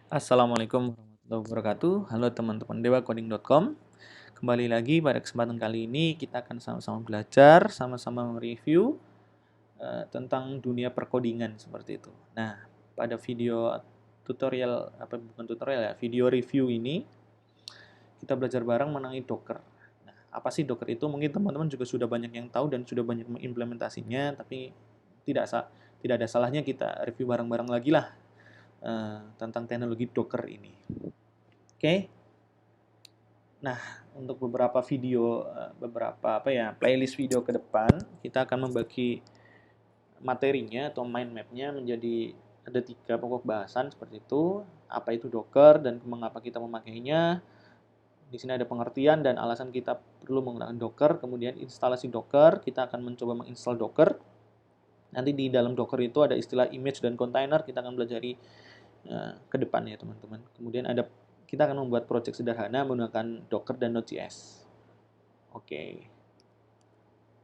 Assalamualaikum warahmatullahi wabarakatuh. Halo teman-teman dewacoding.com. Kembali lagi pada kesempatan kali ini kita akan sama-sama belajar, sama-sama mereview tentang dunia perkodingan seperti itu. Nah, pada video tutorial bukan tutorial ya, video review ini kita belajar bareng mengenai Docker. Nah, apa sih Docker itu? Mungkin teman-teman juga sudah banyak yang tahu dan sudah banyak mengimplementasinya, tapi tidak tidak ada salahnya kita review bareng-bareng lagi lah tentang teknologi Docker ini. Oke. Nah, untuk beberapa video, playlist video ke depan, kita akan membagi materinya atau mind map-nya menjadi ada 3 pokok bahasan seperti itu. Apa itu Docker dan mengapa kita memakainya. Di sini ada pengertian dan alasan kita perlu menggunakan Docker. Kemudian instalasi Docker, kita akan mencoba menginstal Docker. Nanti di dalam Docker itu ada istilah image dan container, kita akan pelajari ke depannya teman-teman. Kemudian kita akan membuat project sederhana menggunakan Docker dan Node.js. Oke.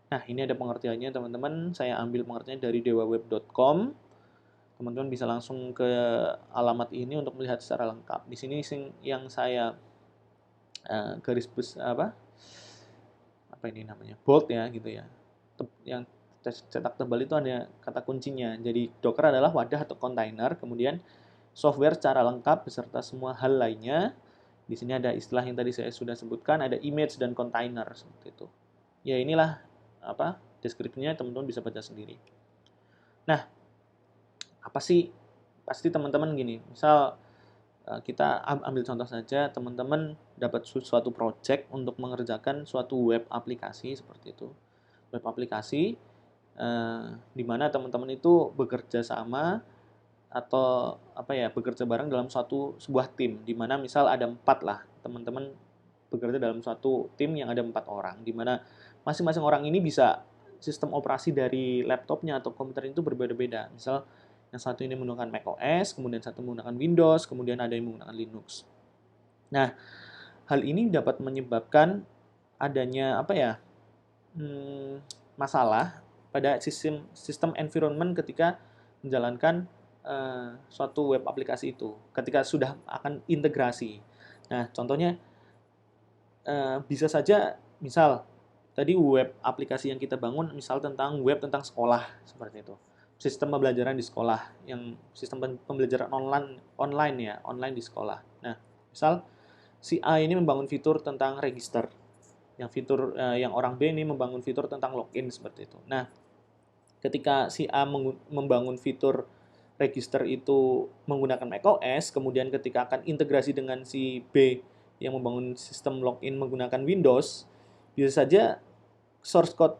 Nah, ini ada pengertiannya teman-teman. Saya ambil pengertiannya dari dewaweb.com. Teman-teman bisa langsung ke alamat ini untuk melihat secara lengkap. Di sini yang saya garis besar apa ini namanya? Bold ya gitu ya. Yang cetak tebal itu ada kata kuncinya. Jadi Docker adalah wadah atau kontainer, kemudian software secara lengkap beserta semua hal lainnya. Di sini ada istilah yang tadi saya sudah sebutkan, ada image dan container seperti itu. Ya inilah deskripsinya, teman-teman bisa baca sendiri. Nah, apa sih? Pasti teman-teman gini, misal kita ambil contoh saja, teman-teman dapat suatu project untuk mengerjakan suatu web aplikasi seperti itu. Web aplikasi di mana teman-teman itu bekerja sama atau bekerja bareng dalam sebuah tim, di mana misal ada 4 lah, teman-teman bekerja dalam suatu tim yang ada 4 orang, di mana masing-masing orang ini bisa sistem operasi dari laptopnya atau komputer itu berbeda-beda. Misal yang satu ini menggunakan macOS, kemudian satu menggunakan Windows, kemudian ada yang menggunakan Linux. Nah, hal ini dapat menyebabkan adanya masalah pada sistem environment ketika menjalankan suatu web aplikasi itu, ketika sudah akan integrasi. Nah, contohnya bisa saja misal tadi web aplikasi yang kita bangun misal tentang sekolah seperti itu. Sistem pembelajaran di sekolah, yang sistem pembelajaran online ya, online di sekolah. Nah, misal si A ini membangun fitur tentang register, yang orang B ini membangun fitur tentang login seperti itu. Nah, ketika si A membangun fitur register itu menggunakan macOS, kemudian ketika akan integrasi dengan si B yang membangun sistem login menggunakan Windows, bisa saja source code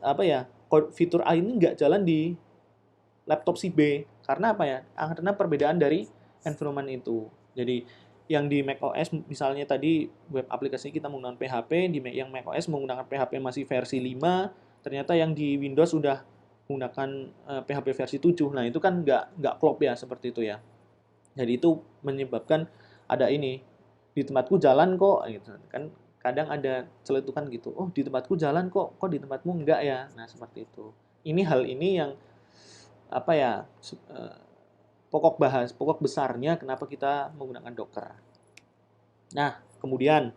fitur A ini nggak jalan di laptop si B. Karena apa ya? Karena perbedaan dari environment itu. Jadi yang di macOS misalnya tadi web aplikasi kita menggunakan PHP, yang macOS menggunakan PHP masih versi 5, ternyata yang di Windows sudah menggunakan PHP versi 7. Nah, itu kan nggak klop ya seperti itu ya. Jadi itu menyebabkan ada ini, di tempatku jalan kok gitu kan, kadang ada celetukan gitu, oh di tempatku jalan kok di tempatmu enggak ya. Nah, seperti itu. Hal ini yang apa ya pokok besarnya kenapa kita menggunakan Docker. Nah, kemudian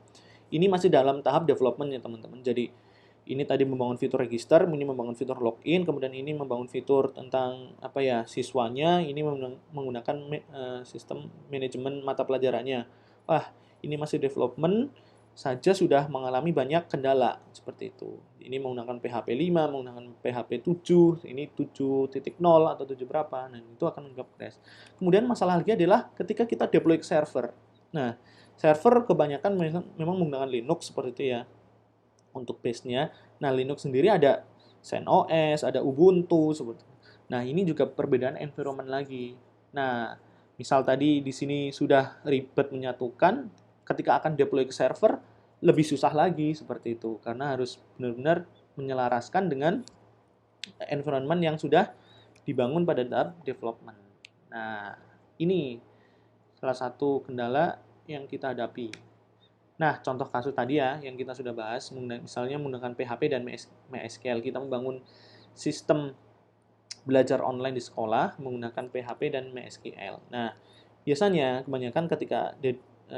ini masih dalam tahap development ya teman-teman. Jadi ini tadi membangun fitur register, ini membangun fitur login, kemudian ini membangun fitur tentang siswanya, ini menggunakan sistem manajemen mata pelajarannya. Wah, ini masih development saja sudah mengalami banyak kendala seperti itu. Ini menggunakan PHP 5, menggunakan PHP 7, ini 7.0 atau 7 berapa. Nah, itu akan menganggap crash. Kemudian masalah lagi adalah ketika kita deploy ke server. Nah, server kebanyakan memang menggunakan Linux seperti itu ya untuk base-nya. Nah, Linux sendiri ada CentOS, ada Ubuntu seperti itu. Nah, ini juga perbedaan environment lagi. Nah, misal tadi di sini sudah ribet menyatukan, ketika akan deploy ke server lebih susah lagi seperti itu karena harus benar-benar menyelaraskan dengan environment yang sudah dibangun pada tahap development. Nah, ini salah satu kendala yang kita hadapi. Nah, contoh kasus tadi ya yang kita sudah bahas, misalnya menggunakan PHP dan MySQL, kita membangun sistem belajar online di sekolah menggunakan PHP dan MySQL. Nah, Biasanya kebanyakan ketika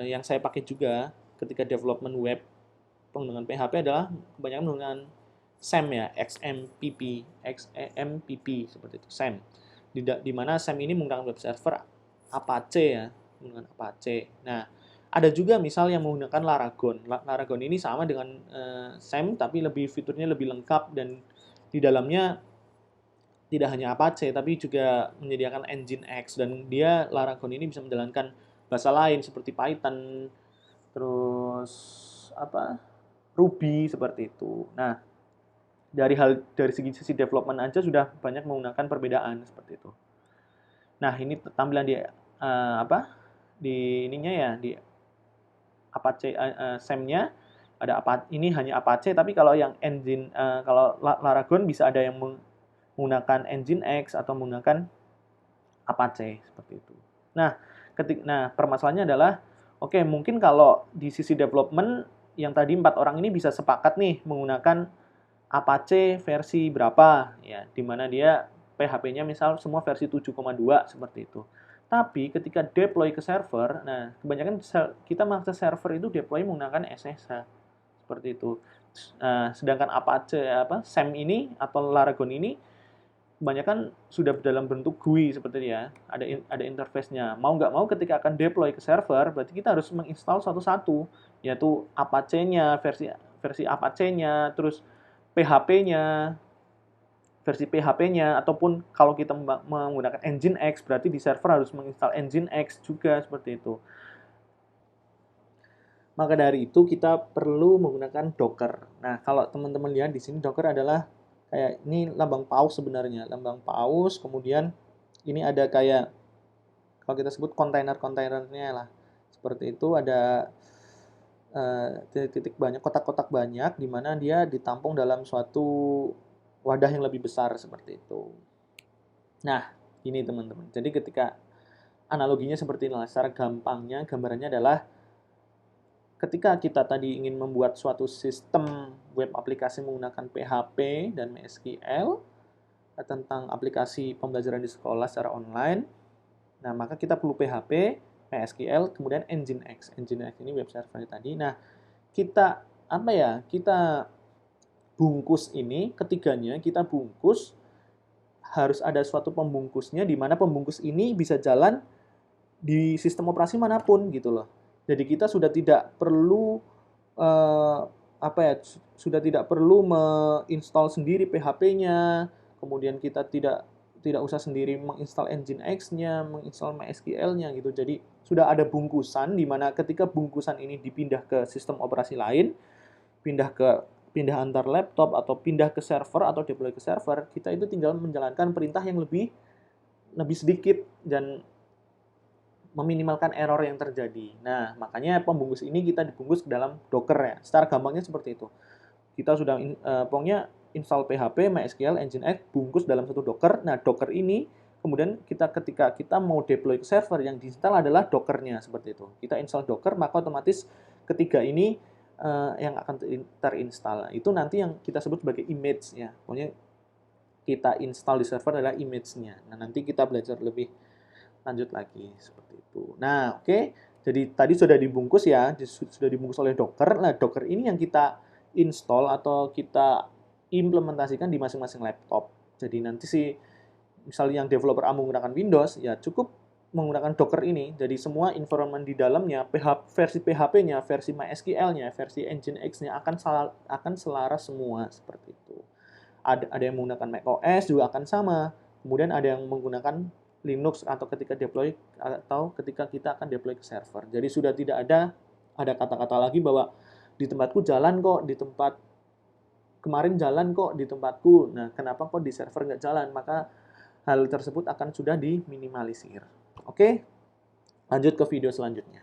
yang saya pakai juga ketika development web penggunaan PHP adalah kebanyakan menggunakan SAM ya, XMPP seperti itu, SAM. Di mana SAM ini menggunakan web server Apache ya, menggunakan Apache. Nah, ada juga misal yang menggunakan Laragon. Laragon ini sama dengan SAM tapi fiturnya lebih lengkap, dan di dalamnya tidak hanya Apache tapi juga menyediakan Nginx, dan dia Laragon ini bisa menjalankan bahasa lain seperti Python, terus Ruby seperti itu. Nah, dari sisi development aja sudah banyak menggunakan perbedaan seperti itu. Nah, ini tampilan di di ininya ya, di Apache SAM-nya ada ini hanya Apache, tapi kalau yang engine kalau Laragon bisa ada yang menggunakan Nginx atau menggunakan Apache seperti itu. Nah, permasalahannya adalah oke, mungkin kalau di sisi development yang tadi 4 orang ini bisa sepakat nih menggunakan Apache versi berapa ya, di mana dia PHP-nya misal semua versi 7,2 seperti itu. Tapi ketika deploy ke server, nah kebanyakan kita mengakses server itu deploy menggunakan SSH seperti itu. Sedangkan Apache SAM ini atau Laragon ini kebanyakan sudah dalam bentuk GUI seperti ya, ada interface-nya. Mau nggak mau ketika akan deploy ke server, berarti kita harus menginstal satu-satu, yaitu Apache-nya, versi Apache-nya, terus PHP-nya, versi PHP-nya, ataupun kalau kita menggunakan Nginx, berarti di server harus menginstal Nginx juga seperti itu. Maka dari itu kita perlu menggunakan Docker. Nah, kalau teman-teman lihat di sini Docker adalah kayak ini lambang paus sebenarnya, lambang paus, kemudian ini ada kayak kalau kita sebut kontainer-kontainernya lah. Seperti itu ada titik-titik banyak, kotak-kotak banyak, di mana dia ditampung dalam suatu wadah yang lebih besar seperti itu. Nah, ini teman-teman. Jadi ketika analoginya seperti ini, secara gampangnya gambarannya adalah ketika kita tadi ingin membuat suatu sistem web aplikasi menggunakan PHP dan MySQL tentang aplikasi pembelajaran di sekolah secara online, nah maka kita perlu PHP, MySQL, kemudian Nginx. Nginx ini web server tadi. Nah, kita kita bungkus ini, ketiganya kita bungkus, harus ada suatu pembungkusnya, di mana pembungkus ini bisa jalan di sistem operasi manapun gitu loh. Jadi kita sudah tidak perlu sudah tidak perlu menginstal sendiri PHP-nya, kemudian kita tidak usah sendiri menginstal Nginx-nya, menginstal MySQL-nya gitu. Jadi sudah ada bungkusan, di mana ketika bungkusan ini dipindah ke sistem operasi lain, pindah antar laptop atau pindah ke server atau deploy ke server, kita itu tinggal menjalankan perintah yang lebih sedikit dan meminimalkan error yang terjadi. Nah, makanya pembungkus ini kita dibungkus ke dalam Docker ya. Secara gampangnya seperti itu. Kita sudah pokoknya install PHP, MySQL, Nginx, bungkus dalam satu Docker. Nah, Docker ini kemudian ketika kita mau deploy ke server, yang diinstal adalah Docker-nya seperti itu. Kita install Docker, maka otomatis ketiga ini yang akan terinstall. Itu nanti yang kita sebut sebagai image ya. Pokoknya kita install di server adalah image-nya. Nah, nanti kita belajar lebih lanjut lagi seperti itu. Nah, oke. Jadi tadi sudah dibungkus ya, sudah dibungkus oleh Docker. Nah, Docker ini yang kita install atau kita implementasikan di masing-masing laptop. Jadi nanti misalnya yang developer A menggunakan Windows, ya cukup menggunakan Docker ini. Jadi semua environment di dalamnya, versi PHP-nya, versi MySQL-nya, versi Nginx-nya akan selaras semua seperti itu. Ada yang menggunakan macOS juga akan sama. Kemudian ada yang menggunakan Linux atau ketika kita akan deploy ke server. Jadi sudah tidak ada kata-kata lagi bahwa di tempatku jalan kok, kemarin jalan kok di tempatku. Nah, kenapa kok di server nggak jalan? Maka hal tersebut akan sudah diminimalisir. Oke, lanjut ke video selanjutnya.